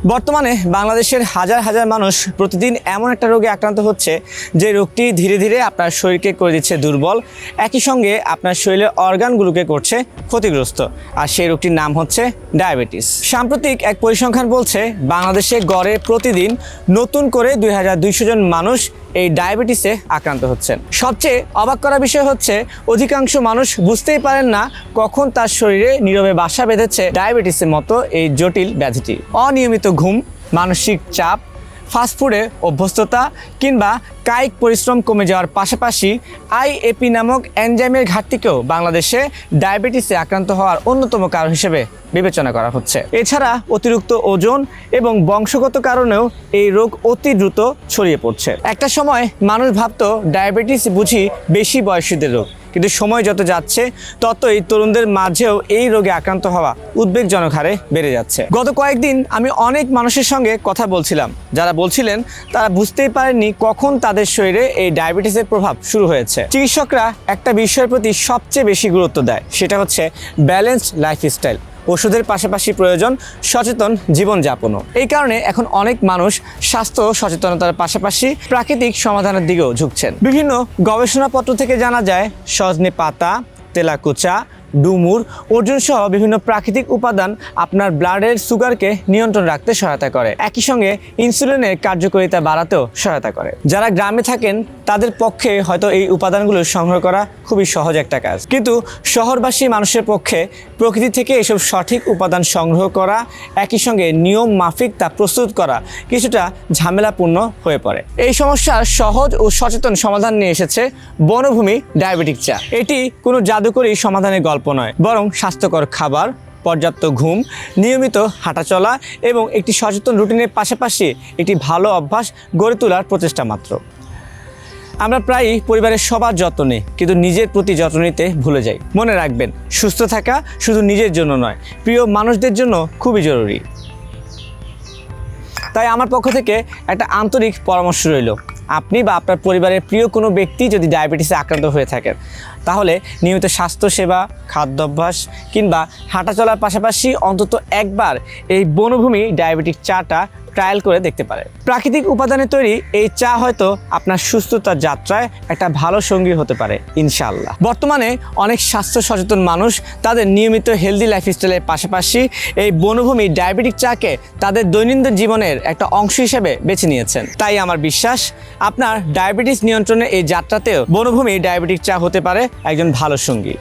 বর্তমানে বাংলাদেশের হাজার হাজার মানুষ প্রতিদিন এমন একটা রোগে আক্রান্ত হচ্ছে যে রোগটি ধীরে ধীরে আপনার শরীরকে করে দিচ্ছে দুর্বল, একই সঙ্গে আপনার শরীরের অর্গানগুলোকে করছে ক্ষতিগ্রস্ত। আর সেই রোগটির নাম হচ্ছে ডায়াবেটিস। সাম্প্রতিক এক পরিসংখ্যান বলছে বাংলাদেশে গড়ে প্রতিদিন নতুন করে 2200 জন মানুষ এই ডায়াবেটিসে আক্রান্ত হচ্ছেন। সবচেয়ে অবাক করা বিষয় হচ্ছে অধিকাংশ মানুষ বুঝতেই পারেন না কখন তার শরীরে নীরবে বাসা বেঁধেছে ডায়াবেটিসের মতো এই জটিল ব্যাধিটি। অনিয়মিত ঘুম, মানসিক চাপ, ফাস্টফুডে অভ্যস্ততা কিংবা কায়িক পরিশ্রম কমে যাওয়ার পাশাপাশি আইএপি নামক এনজাইমের ঘাটতিকেও বাংলাদেশে ডায়াবেটিসে আক্রান্ত হওয়ার অন্যতম কারণ হিসেবে বিবেচনা করা হচ্ছে। এছাড়া অতিরিক্ত ওজন এবং বংশগত কারণেও এই রোগ অতি দ্রুত ছড়িয়ে পড়ছে। একটা সময় মানুষ ভাবতো ডায়াবেটিস বুঝি বেশি বয়সীদের রোগ, কিন্তু সময় যত যাচ্ছে ততই তরুণদের মাঝেও এই রোগে আক্রান্ত হওয়া উদ্বেগজনক হারে বেড়ে যাচ্ছে। গত কয়েকদিন আমি অনেক মানুষের সঙ্গে কথা বলছিলাম যারা বলছিলেন তারা বুঝতেই পারেননি কখন তাদের শরীরে এই ডায়াবেটিসের প্রভাব শুরু হয়েছে। চিকিৎসকরা একটা বিষয়ের প্রতি সবচেয়ে বেশি গুরুত্ব দেয়, সেটা হচ্ছে ব্যালেন্সড লাইফস্টাইল। ওষুধের পাশাপাশি প্রয়োজন সচেতন জীবনযাপনও। এই কারণে এখন অনেক মানুষ স্বাস্থ্য সচেতনতার পাশাপাশি প্রাকৃতিক সমাধানের দিকেও ঝুঁকছেন। বিভিন্ন গবেষণাপত্র থেকে জানা যায় সজনে পাতা, তেলাকুচা, ডুমুর, অর্জুন সহ বিভিন্ন প্রাকৃতিক উপাদান আপনার ব্লাডের সুগারকে নিয়ন্ত্রণ রাখতে সহায়তা করে, একই সঙ্গে ইনসুলিনের কার্যকারিতা বাড়াতেও সহায়তা করে। যারা গ্রামে থাকেন তাদের পক্ষে হয়তো এই উপাদানগুলো সংগ্রহ করা খুবই সহজ একটা কাজ, কিন্তু শহরবাসী মানুষের পক্ষে প্রকৃতি থেকে এসব সঠিক উপাদান সংগ্রহ করা, একই সঙ্গে নিয়ম মাফিক তা প্রস্তুত করা কিছুটা ঝামেলাপূর্ণ হয়ে পড়ে। এই সমস্যার সহজ ও সচেতন সমাধান নিয়ে এসেছে বনভূমি ডায়াবেটিক চা। এটি কোনো জাদুকরী সমাধানের গল্প নয়, বরং স্বাস্থ্যকর খাবার, পর্যাপ্ত ঘুম, নিয়মিত হাঁটাচলা এবং একটি সচেতন রুটিনের পাশাপাশি একটি ভালো অভ্যাস গড়ে তোলার প্রচেষ্টা মাত্র। আমরা প্রায়ই পরিবারের সবার যত্ন নিই, কিন্তু নিজের প্রতি যত্ন নিতে ভুলে যাই। মনে রাখবেন, সুস্থ থাকা শুধু নিজের জন্য নয়, প্রিয় মানুষদের জন্য খুবই জরুরি। তাই আমার পক্ষ থেকে একটা আন্তরিক পরামর্শ রইল, আপনি বা আপনার পরিবারের প্রিয় কোনো ব্যক্তি যদি ডায়াবেটিসে আক্রান্ত হয়ে থাকেন তাহলে নিয়মিত স্বাস্থ্যসেবা, খাদ্যাভ্যাস কিংবা হাঁটাচলার পাশাপাশি অন্তত একবার এই বনভূমি ডায়াবেটিক চাটা ট্রায়াল করে দেখতে পারে। প্রাকৃতিক উপাদানে তৈরি এই চা হয়তো আপনার সুস্থতার যাত্রায় একটা ভালো সঙ্গী হতে পারে ইনশাআল্লাহ। বর্তমানে অনেক স্বাস্থ্য সচেতন মানুষ তাদের নিয়মিত হেলদি লাইফস্টাইলের পাশাপাশি এই বনভূমি ডায়াবেটিক চাকে তাদের দৈনন্দিন জীবনের একটা অংশ হিসেবে বেছে নিয়েছেন। তাই আমার বিশ্বাস আপনার ডায়াবেটিস নিয়ন্ত্রণে এই যাত্রাতেও বনভূমি ডায়াবেটিক চা হতে পারে একজন ভালো সঙ্গী।